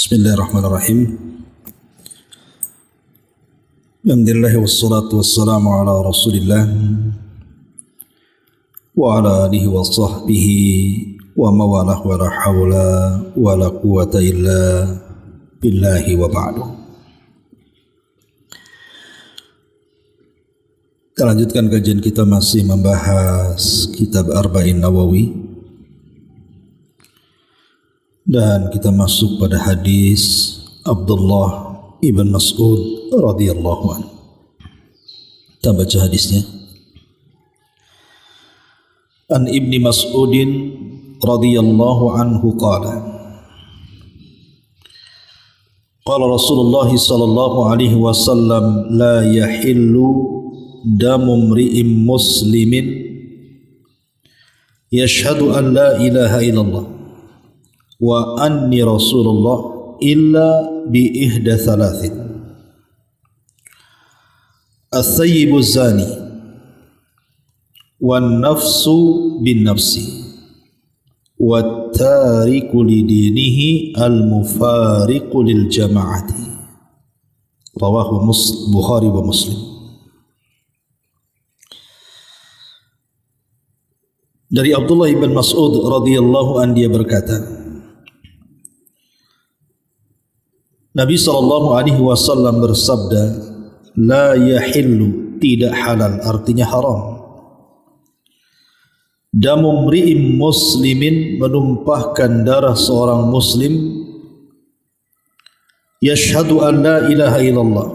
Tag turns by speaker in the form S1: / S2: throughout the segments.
S1: Bismillahirrahmanirrahim. Alhamdulillah wassalatu wassalamu ala Rasulillah wa ala alihi wa sahbihi wa mawalah wa la hawla wa la quwata illa billahi wa ba'du. Kita lanjutkan kajian kita masih membahas kitab Arba'in Nawawi. Dan kita masuk pada hadis Abdullah ibn Mas'ud radhiyallahu anhu. Kita baca hadisnya. An Ibni Mas'udin radhiyallahu anhu qala qala Rasulullah sallallahu alaihi wasallam la yahillu damu mri'in muslimin yashhadu an la ilaha illallah wa anni Rasulullah illa bi ihda thalathin as-sayyibu zani wan nafsu bin nafsi wat tariku lidinihi al-mufariqu lil jama'ati. Rawahu Bukhari wa Muslim. Dari Abdullah ibn Mas'ud radhiyallahu anhu dia berkata, Nabi SAW bersabda, la yahillu, tidak halal, artinya haram. Damu mri'in muslimin, menumpahkan darah seorang muslim, yashhadu an la ilaha illallah,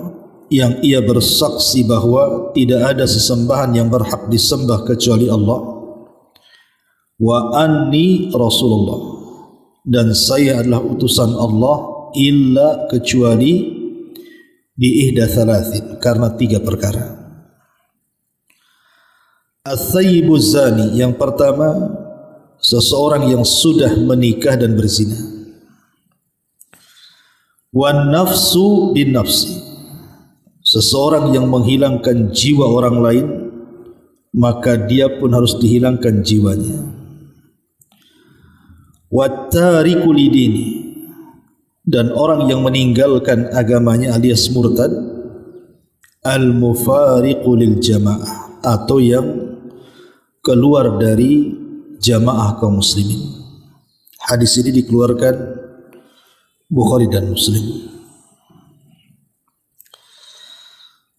S1: yang ia bersaksi bahwa tidak ada sesembahan yang berhak disembah kecuali Allah, wa anni Rasulullah, dan saya adalah utusan Allah, illa kecuali bi ihda thalathin, karena tiga perkara. As-sayyibu zani, yang pertama seseorang yang sudah menikah dan berzina. Wan nafsu bin nafsi, seseorang yang menghilangkan jiwa orang lain, maka dia pun harus dihilangkan jiwanya. Wat tariku lidini, dan orang yang meninggalkan agamanya alias murtad, al-mufariqu lil jamaah, atau yang keluar dari jamaah kaum muslimin. Hadis ini dikeluarkan Bukhari dan Muslim.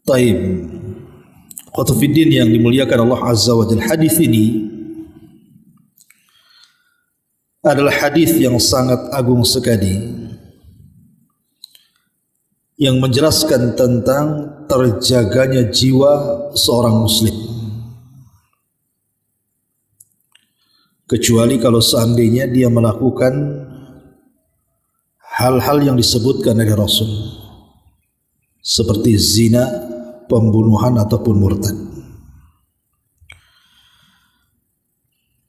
S1: Taib Qutfiddin yang dimuliakan Allah Azza wa Jalla, hadis ini adalah hadis yang sangat agung sekali, yang menjelaskan tentang terjaganya jiwa seorang muslim, kecuali kalau seandainya dia melakukan hal-hal yang disebutkan oleh Rasul, seperti zina, pembunuhan ataupun murtad.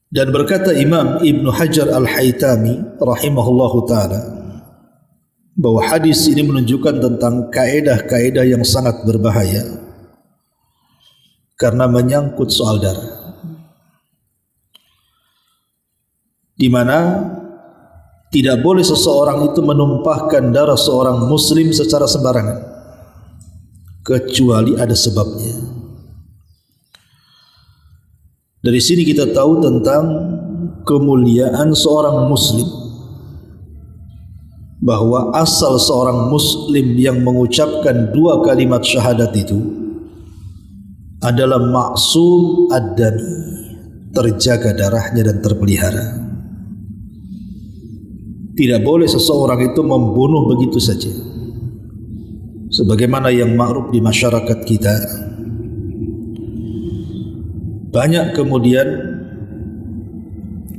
S1: Dan berkata Imam Ibnu Hajar Al-Haytami rahimahullahu ta'ala, bahwa hadis ini menunjukkan tentang kaedah-kaedah yang sangat berbahaya karena menyangkut soal darah, di mana tidak boleh seseorang itu menumpahkan darah seorang muslim secara sembarangan kecuali ada sebabnya. Dari sini kita tahu tentang kemuliaan seorang muslim, bahwa asal seorang muslim yang mengucapkan dua kalimat syahadat itu adalah maksum ad-dami, terjaga darahnya dan terpelihara. Tidak boleh seseorang itu membunuh begitu saja, sebagaimana yang ma'ruf di masyarakat kita. Banyak kemudian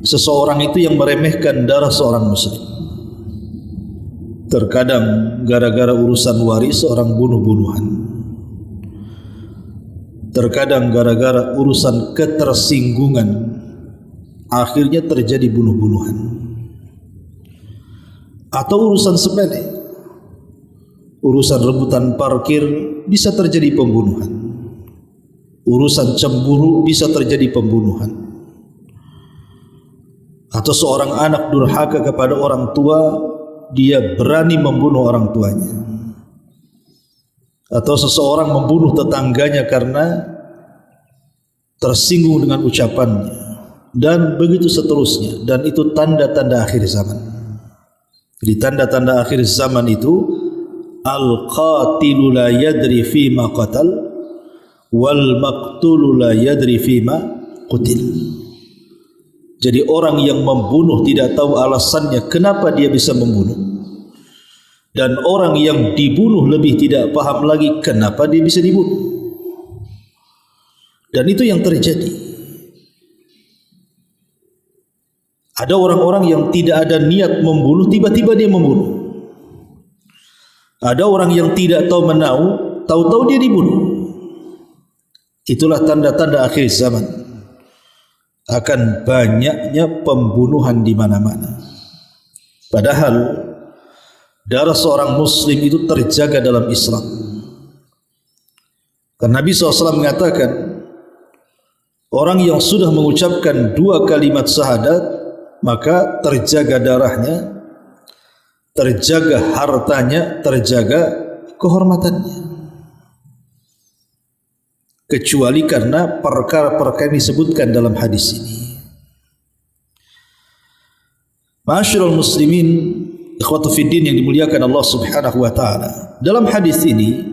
S1: seseorang itu yang meremehkan darah seorang muslim. Terkadang gara-gara urusan waris seorang bunuh-bunuhan, terkadang gara-gara urusan ketersinggungan akhirnya terjadi bunuh-bunuhan, atau urusan sepele, urusan rebutan parkir bisa terjadi pembunuhan, urusan cemburu bisa terjadi pembunuhan, atau seorang anak durhaka kepada orang tua dia berani membunuh orang tuanya, atau seseorang membunuh tetangganya karena tersinggung dengan ucapannya, dan begitu seterusnya. Dan itu tanda-tanda akhir zaman. Jadi tanda-tanda akhir zaman itu, al-qatilu la yadri fima qatal wal maqtulu la yadri fima qutil. Jadi orang yang membunuh tidak tahu alasannya kenapa dia bisa membunuh, dan orang yang dibunuh lebih tidak paham lagi kenapa dia bisa dibunuh. Dan itu yang terjadi. Ada orang-orang yang tidak ada niat membunuh, tiba-tiba dia membunuh. Ada orang yang tidak tahu menau, tahu-tahu dia dibunuh. Itulah tanda-tanda akhir zaman. Akan banyaknya pembunuhan di mana-mana. Padahal darah seorang muslim itu terjaga dalam Islam. Karena Nabi SAW mengatakan, orang yang sudah mengucapkan 2 kalimat syahadat, maka terjaga darahnya, terjaga hartanya, terjaga kehormatannya. Kecuali karena perkara-perkara yang disebutkan dalam hadis ini. Ma'asyiral muslimin, ikhwatu fiddin yang dimuliakan Allah Subhanahu wa taala. Dalam hadis ini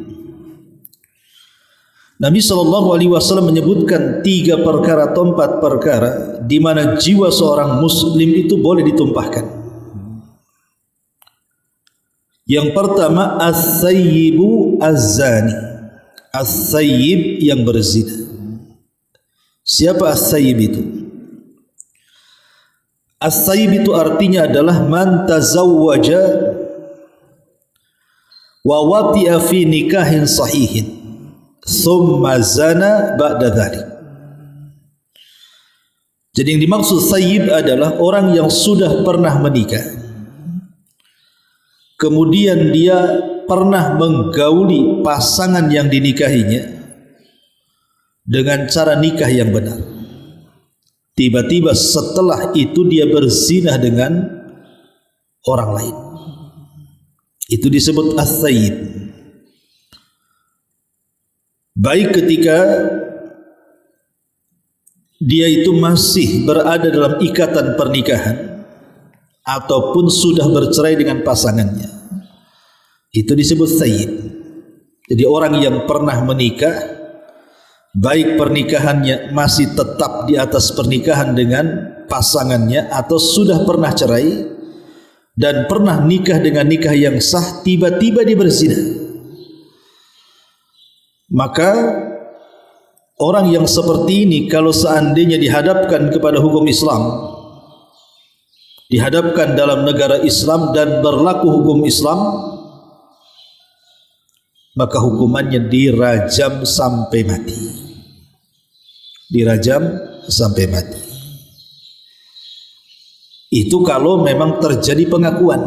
S1: Nabi SAW menyebutkan 3 perkara atau 4 perkara di mana jiwa seorang muslim itu boleh ditumpahkan. Yang pertama, as-sayyibu az-zani. As-sayyib yang berzina. Siapa as-sayyib itu? As-sayyib itu artinya adalah man tazawwaja wa wati'a fi nikahin sahihin thumma zana ba'da dhalik. Jadi yang dimaksud sayyib adalah orang yang sudah pernah menikah, kemudian dia pernah menggauli pasangan yang dinikahinya dengan cara nikah yang benar. Tiba-tiba setelah itu dia berzina dengan orang lain. Itu disebut as-sayyib. Baik ketika dia itu masih berada dalam ikatan pernikahan ataupun sudah bercerai dengan pasangannya, itu disebut sayyib. Jadi orang yang pernah menikah, baik pernikahannya masih tetap di atas pernikahan dengan pasangannya atau sudah pernah cerai dan pernah nikah dengan nikah yang sah, tiba-tiba dia berzina, maka orang yang seperti ini kalau seandainya dihadapkan kepada hukum Islam, dihadapkan dalam negara Islam dan berlaku hukum Islam, maka hukumannya dirajam sampai mati. Dirajam sampai mati. Itu kalau memang terjadi pengakuan.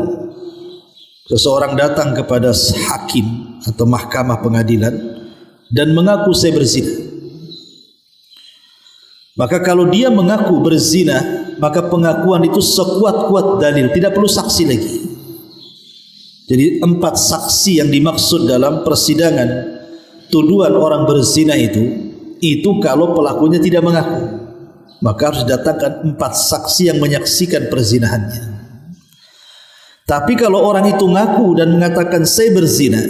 S1: Seseorang datang kepada hakim atau mahkamah pengadilan dan mengaku saya berzina. Maka kalau dia mengaku berzina, maka pengakuan itu sekuat-kuat dalil, tidak perlu saksi lagi. Jadi 4 saksi yang dimaksud dalam persidangan tuduhan orang berzina itu kalau pelakunya tidak mengaku, maka harus datangkan 4 saksi yang menyaksikan perzinahannya. Tapi kalau orang itu ngaku dan mengatakan saya berzina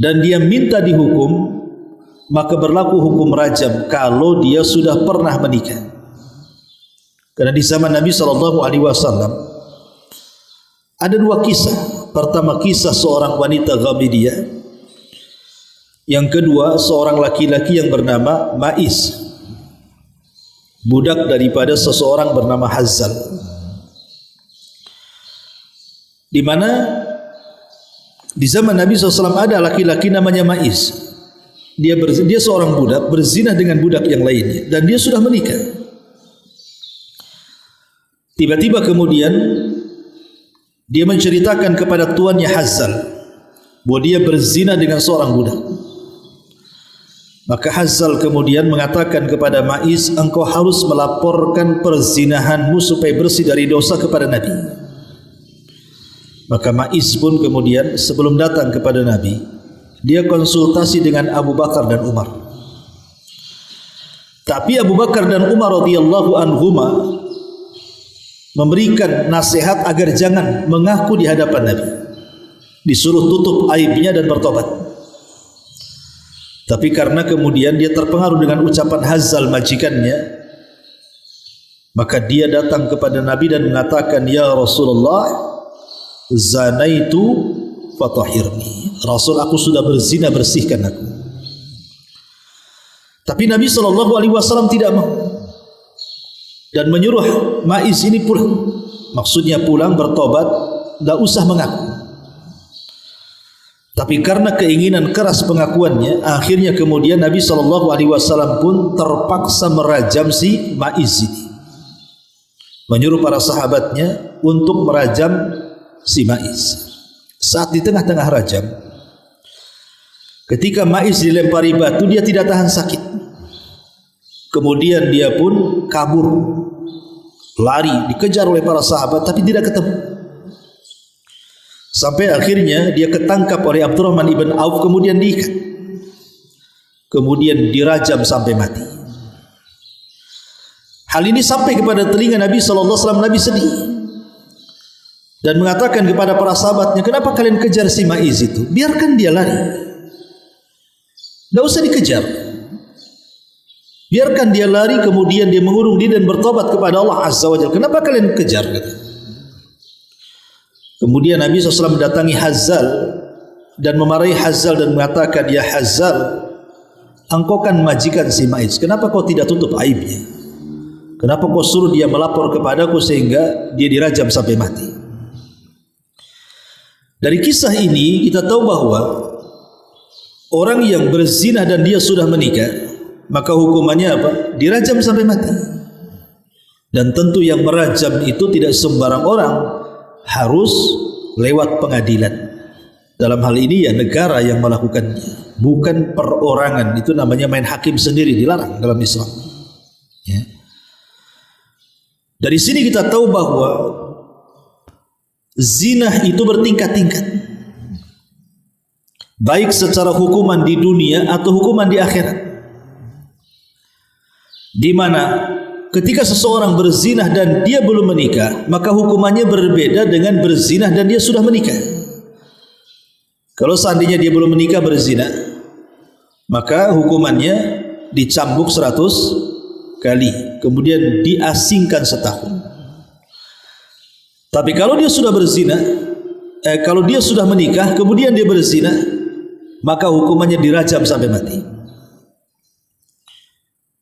S1: dan dia minta dihukum, maka berlaku hukum rajam kalau dia sudah pernah menikah. Karena di zaman Nabi SAW ada 2 kisah. Pertama, kisah seorang wanita Ghamidiyah. Yang kedua, seorang laki-laki yang bernama Ma'is, budak daripada seseorang bernama Hazzal. Di mana di zaman Nabi SAW ada laki-laki namanya Ma'is. Dia seorang budak berzina dengan budak yang lainnya dan dia sudah menikah. Tiba-tiba kemudian dia menceritakan kepada tuannya Hazzal bahwa dia berzina dengan seorang budak. Maka Hazzal kemudian mengatakan kepada Ma'is, engkau harus melaporkan perzinahanmu supaya bersih dari dosa kepada Nabi. Maka Ma'iz pun kemudian sebelum datang kepada Nabi, dia konsultasi dengan Abu Bakar dan Umar. Tapi Abu Bakar dan Umar radhiyallahu anhuma memberikan nasihat agar jangan mengaku di hadapan Nabi. Disuruh tutup aibnya dan bertobat. Tapi karena kemudian dia terpengaruh dengan ucapan Hazzal majikannya, maka dia datang kepada Nabi dan mengatakan, "Ya Rasulullah, zanaitu fatahhirni." Rasul, aku sudah berzina, bersihkan aku. Tapi Nabi SAW tidak mau dan menyuruh Ma'iz ini pulang. Maksudnya pulang, bertobat, tidak usah mengaku. Tapi karena keinginan keras pengakuannya, akhirnya kemudian Nabi SAW pun terpaksa merajam si Ma'iz ini. Menyuruh para sahabatnya untuk merajam si Ma'iz. Saat di tengah-tengah rajam, ketika Ma'iz dilempari batu, dia tidak tahan sakit. Kemudian dia pun kabur, lari, dikejar oleh para sahabat, tapi tidak ketemu. Sampai akhirnya dia ketangkap oleh Abdurrahman ibn Auf, kemudian diikat, kemudian dirajam sampai mati. Hal ini sampai kepada telinga Nabi SAW. Nabi sedih dan mengatakan kepada para sahabatnya, "Kenapa kalian kejar si Ma'iz itu? Biarkan dia lari, tidak usah dikejar. Biarkan dia lari, kemudian dia mengurung diri dan bertobat kepada Allah Azza wa Jalla. Kenapa kalian kejar?" Kemudian Nabi SAW mendatangi Hazzal dan memarahi Hazzal dan mengatakan, "Ya Hazzal, engkau kan majikan si Ma'iz. Kenapa kau tidak tutup aibnya? Kenapa kau suruh dia melapor kepadaku sehingga dia dirajam sampai mati?" Dari kisah ini kita tahu bahwa orang yang berzina dan dia sudah menikah, maka hukumannya apa? Dirajam sampai mati. Dan tentu yang merajam itu tidak sembarang orang, harus lewat pengadilan. Dalam hal ini ya negara yang melakukannya, bukan perorangan. Itu namanya main hakim sendiri, dilarang dalam Islam. Ya. Dari sini kita tahu bahwa zina itu bertingkat-tingkat, baik secara hukuman di dunia atau hukuman di akhirat. Di mana ketika seseorang berzinah dan dia belum menikah, maka hukumannya berbeda dengan berzinah dan dia sudah menikah. Kalau seandainya dia belum menikah berzina, maka hukumannya dicambuk 100 kali, kemudian diasingkan setahun. Tapi kalau dia sudah berzina, kalau dia sudah menikah kemudian dia berzina, maka hukumannya dirajam sampai mati.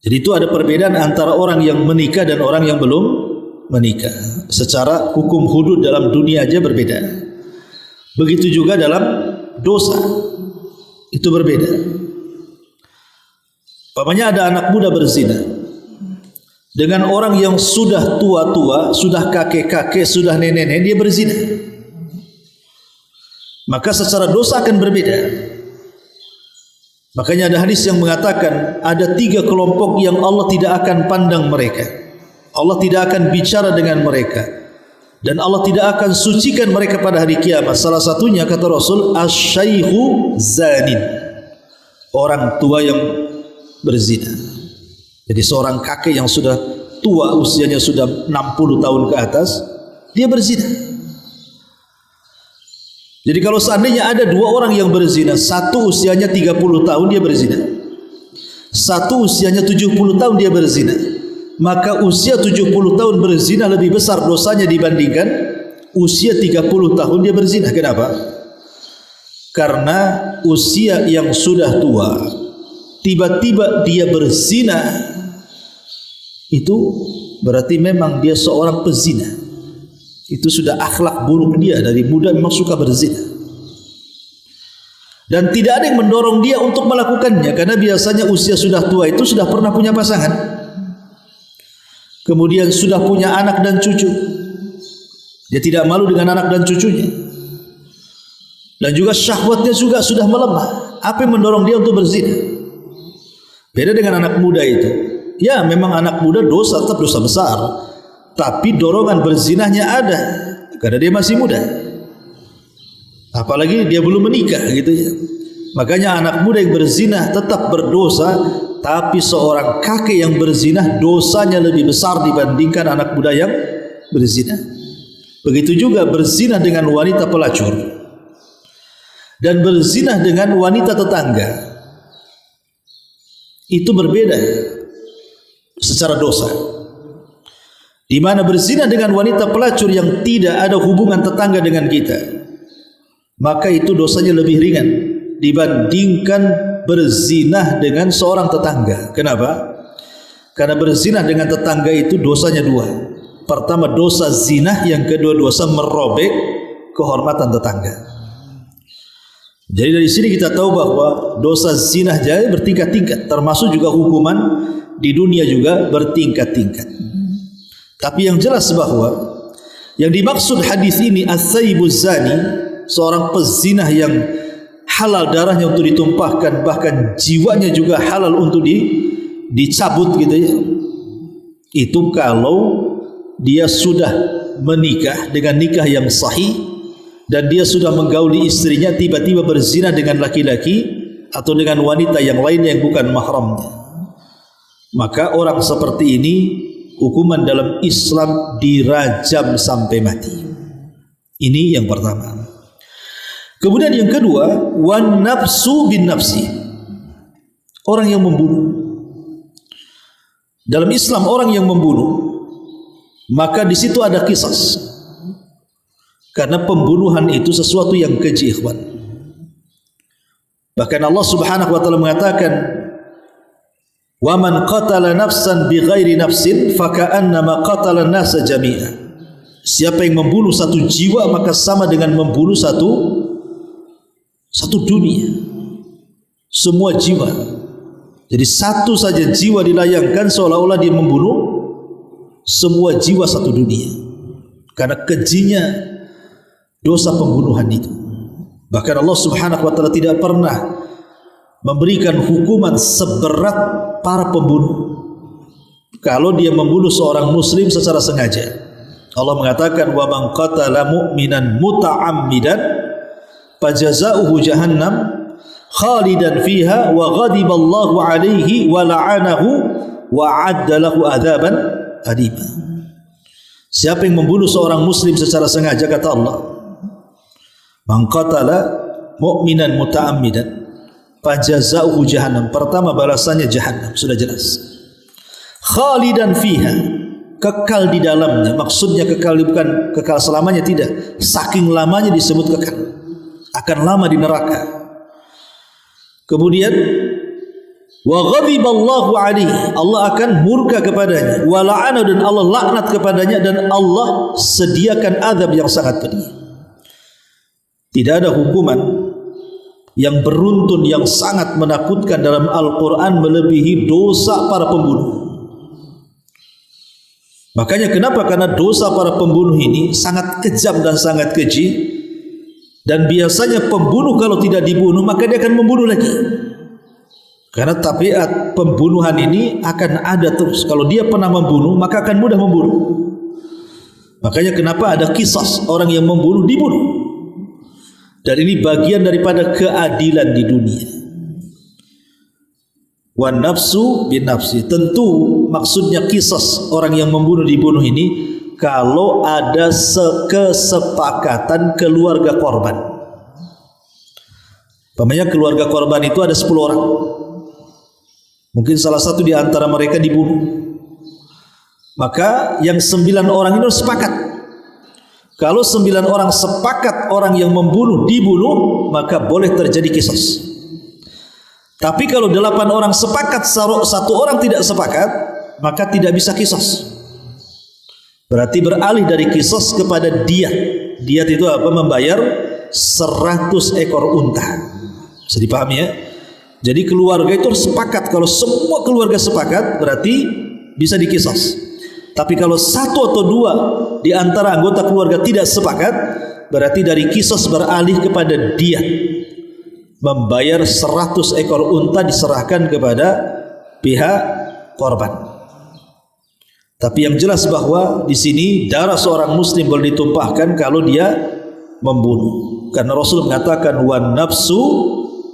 S1: Jadi itu ada perbedaan antara orang yang menikah dan orang yang belum menikah. Secara hukum hudud dalam dunia aja berbeda. Begitu juga dalam dosa, itu berbeda. Umpamanya ada anak muda berzina dengan orang yang sudah tua-tua, sudah kakek-kakek, sudah nenek-nenek, dia berzina, maka secara dosa akan berbeda. Makanya ada hadis yang mengatakan ada 3 kelompok yang Allah tidak akan pandang mereka, Allah tidak akan bicara dengan mereka, dan Allah tidak akan sucikan mereka pada hari kiamat. Salah satunya kata Rasul, asy-syaikhu zanin, orang tua yang berzina. Jadi seorang kakek yang sudah tua, usianya sudah 60 tahun ke atas, dia berzina. Jadi kalau seandainya ada 2 orang yang berzina, satu usianya 30 tahun dia berzina, satu usianya 70 tahun dia berzina, maka usia 70 tahun berzina lebih besar dosanya dibandingkan usia 30 tahun dia berzina. Kenapa? Karena usia yang sudah tua, tiba-tiba dia berzina, itu berarti memang dia seorang pezina. Itu sudah akhlak buruk dia, dari muda memang suka berzina. Dan tidak ada yang mendorong dia untuk melakukannya, karena biasanya usia sudah tua itu sudah pernah punya pasangan, kemudian sudah punya anak dan cucu. Dia tidak malu dengan anak dan cucunya, dan juga syahwatnya juga sudah melemah. Apa yang mendorong dia untuk berzina? Beda dengan anak muda itu. Ya memang anak muda dosa, tetap dosa besar, tapi dorongan berzinahnya ada karena dia masih muda. apalagi dia belum menikah gitu ya. Makanya anak muda yang berzina tetap berdosa, tapi seorang kakek yang berzina dosanya lebih besar dibandingkan anak muda yang berzina. Begitu juga berzina dengan wanita pelacur dan berzina dengan wanita tetangga, itu berbeda secara dosa. Di mana berzina dengan wanita pelacur yang tidak ada hubungan tetangga dengan kita, maka itu dosanya lebih ringan dibandingkan berzina dengan seorang tetangga. Kenapa? Karena berzina dengan tetangga itu dosanya dua. Pertama dosa zina, yang kedua dosa merobek kehormatan tetangga. Jadi dari sini kita tahu bahwa dosa zina jadi bertingkat-tingkat, termasuk juga hukuman di dunia juga bertingkat-tingkat. Tapi yang jelas bahwa yang dimaksud hadis ini as-sayyibuz zani, seorang pezina yang halal darahnya untuk ditumpahkan, bahkan jiwanya juga halal untuk dicabut gitu ya. Itu kalau dia sudah menikah dengan nikah yang sahih dan dia sudah menggauli istrinya, tiba-tiba berzina dengan laki-laki atau dengan wanita yang lain yang bukan mahramnya, maka orang seperti ini hukuman dalam Islam dirajam sampai mati. Ini yang pertama. Kemudian yang kedua, wan nafsu bin nafsi, orang yang membunuh. Dalam Islam orang yang membunuh, maka di situ ada qisas. Karena pembunuhan itu sesuatu yang keji, ikhwan. Bahkan Allah Subhanahu wa taala mengatakan, "Wa man qatala nafsan bighairi nafsin faka'annama qatala an-nasa jami'a." Siapa yang membunuh satu jiwa maka sama dengan membunuh satu dunia, semua jiwa. Jadi satu saja jiwa dilayangkan seolah-olah dia membunuh semua jiwa satu dunia, karena kejinya dosa pembunuhan itu. Bahkan Allah Subhanahu wa taala tidak pernah memberikan hukuman seberat para pembunuh kalau dia membunuh seorang muslim secara sengaja. Allah mengatakan, wa man qatala mu'minan muta'ammidan fajazauhu jahannam khalidan fiha wa ghadiballahu alaihi wa la'anahu wa adda lahu adzaban adima. Siapa yang membunuh seorang muslim secara sengaja, kata Allah, man qatala mu'minan muta'ammidan fajazauhu jahannam, pertama balasannya jahannam, sudah jelas. Khalidan fiha, kekal di dalamnya. Maksudnya kekal bukan kekal selamanya, tidak. Saking lamanya disebut kekal, akan lama di neraka. Kemudian wa ghadiballahu alaihi, Allah akan murka kepadanya, wa la'ana, dan Allah laknat kepadanya, dan Allah sediakan azab yang sangat pedih. Tidak ada hukuman yang beruntun, yang sangat menakutkan dalam Al-Quran melebihi dosa para pembunuh. Makanya kenapa? Karena dosa para pembunuh ini sangat kejam dan sangat keji. Dan biasanya pembunuh kalau tidak dibunuh maka dia akan membunuh lagi. Karena tabiat pembunuhan ini akan ada terus. Kalau dia pernah membunuh maka akan mudah membunuh. Makanya kenapa ada kisah orang yang membunuh dibunuh. Dan ini bagian daripada keadilan di dunia. Wan nafsu bin nafsi, tentu maksudnya kisah orang yang membunuh dibunuh ini kalau ada kesepakatan keluarga korban. Pamannya keluarga korban itu ada 10 orang. Mungkin salah satu di antara mereka dibunuh. Maka yang 9 orang itu sepakat. Kalau 9 orang sepakat orang yang membunuh dibunuh, maka boleh terjadi qisas. Tapi kalau 8 orang sepakat, 1 orang tidak sepakat, maka tidak bisa qisas. Berarti beralih dari qisas kepada diyat. Diyat itu apa? Membayar 100 ekor unta. Bisa dipahami ya? Jadi keluarga itu sepakat. Kalau semua keluarga sepakat berarti bisa diqisas. Tapi kalau 1 atau 2 di antara anggota keluarga tidak sepakat, berarti dari qisas beralih kepada diyat. Membayar 100 ekor unta diserahkan kepada pihak korban. Tapi yang jelas bahwa di sini darah seorang muslim boleh ditumpahkan kalau dia membunuh. Karena Rasul mengatakan wan nafsu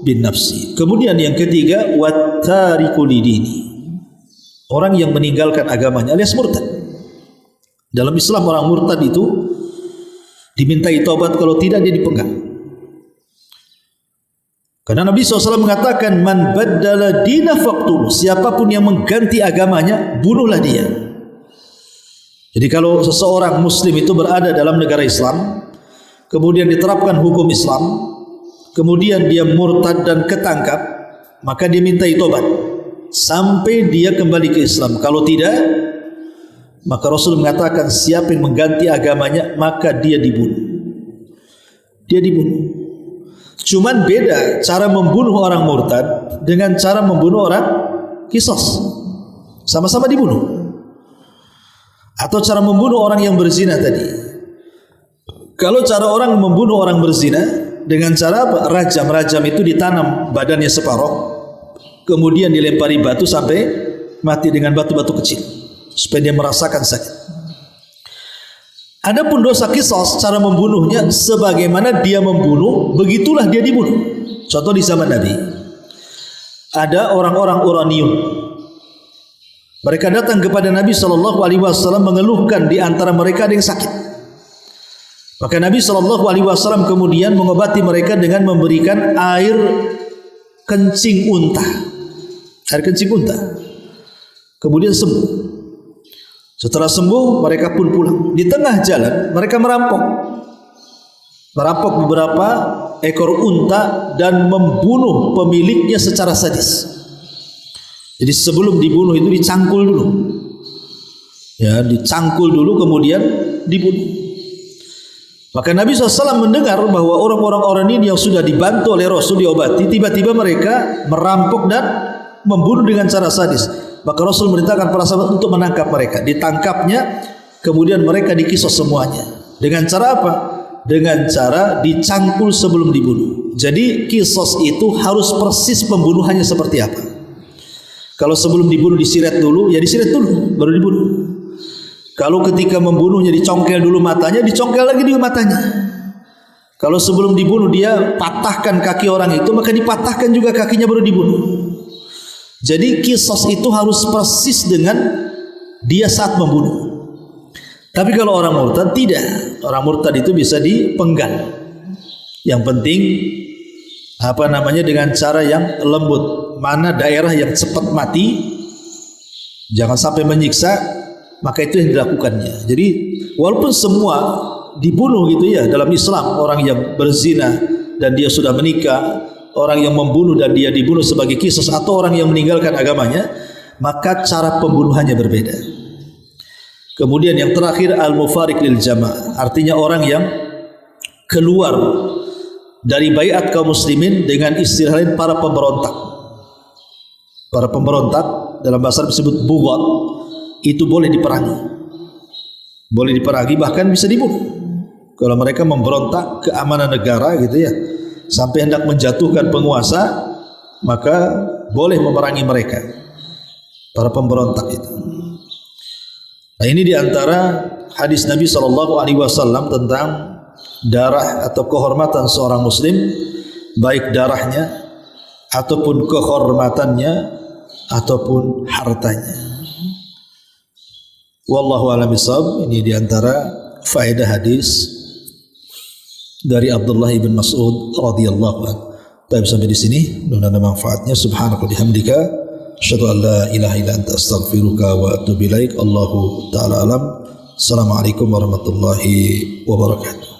S1: bin nafsi. Kemudian yang ketiga wattariku lidini, orang yang meninggalkan agamanya alias murtad. Dalam Islam orang murtad itu dimintai taubat, kalau tidak dia dipenggal. Karena Nabi SAW mengatakan man baddala dina faqtuluh, siapapun yang mengganti agamanya bunuhlah dia. Jadi kalau seseorang muslim itu berada dalam negara Islam, kemudian diterapkan hukum Islam, kemudian dia murtad dan ketangkap, maka dia mintai tobat sampai dia kembali ke Islam. Kalau tidak, maka Rasul mengatakan siapa yang mengganti agamanya maka dia dibunuh. Dia dibunuh. Cuman beda cara membunuh orang murtad dengan cara membunuh orang qisas. Sama-sama dibunuh. Atau cara membunuh orang yang berzina tadi. Kalau cara orang membunuh orang berzina dengan cara apa? Rajam itu ditanam badannya separuh, kemudian dilempari batu sampai mati dengan batu-batu kecil supaya dia merasakan sakit. Adapun dosa qisas, cara membunuhnya sebagaimana dia membunuh, begitulah dia dibunuh. Contoh di zaman Nabi, ada orang-orang Uranium. Mereka datang kepada Nabi SAW mengeluhkan di antara mereka ada yang sakit. Maka Nabi SAW kemudian mengobati mereka dengan memberikan air kencing unta. Air kencing unta. Kemudian sembuh. Setelah sembuh mereka pun pulang. Di tengah jalan mereka merampok beberapa ekor unta dan membunuh pemiliknya secara sadis. Jadi sebelum dibunuh itu dicangkul dulu. Ya, dicangkul dulu kemudian dibunuh. Maka Nabi SAW mendengar bahwa orang-orang ini yang sudah dibantu oleh Rasul diobati, tiba-tiba mereka merampok dan membunuh dengan cara sadis. Maka Rasul merintahkan para sahabat untuk menangkap mereka. Ditangkapnya, kemudian mereka dikisos semuanya. Dengan cara apa? Dengan cara dicangkul sebelum dibunuh. Jadi kisos itu harus persis pembunuhannya seperti apa. Kalau sebelum dibunuh disiret dulu, ya disiret dulu, baru dibunuh. Kalau ketika membunuhnya dicongkel dulu matanya, dicongkel lagi di matanya. Kalau sebelum dibunuh dia patahkan kaki orang itu, maka dipatahkan juga kakinya baru dibunuh. Jadi kisos itu harus persis dengan dia saat membunuh. Tapi kalau orang murtad tidak. Orang murtad itu bisa dipenggal. Yang penting dengan cara yang lembut. Mana daerah yang cepat mati, jangan sampai menyiksa, maka itu yang dilakukannya. Jadi walaupun semua dibunuh gitu ya dalam Islam, orang yang berzina dan dia sudah menikah, orang yang membunuh dan dia dibunuh sebagai qisas, atau orang yang meninggalkan agamanya, maka cara pembunuhannya berbeda. Kemudian yang terakhir al-mufariq lil jamaah, artinya orang yang keluar dari baiat kaum muslimin dengan istilah lain para pemberontak. Para pemberontak dalam bahasa Arab disebut bughat, itu boleh diperangi. Boleh diperangi, bahkan bisa dibunuh. Kalau mereka memberontak keamanan negara gitu ya, sampai hendak menjatuhkan penguasa, maka boleh memerangi mereka, para pemberontak itu. Nah, ini diantara hadis Nabi SAW tentang darah atau kehormatan seorang muslim, baik darahnya ataupun kehormatannya ataupun hartanya. Wallahu a'lam bishawab. Ini diantara faedah hadis dari Abdullah bin Mas'ud radhiyallahu anhu. Baik, sampai di sini mudah-mudahan ada manfaatnya. Subhanaka bihamdika asyhadu an la ilaha illa anta astaghfiruka wa atubu ilaik. Allahu taala alam. Assalamualaikum warahmatullahi wabarakatuh.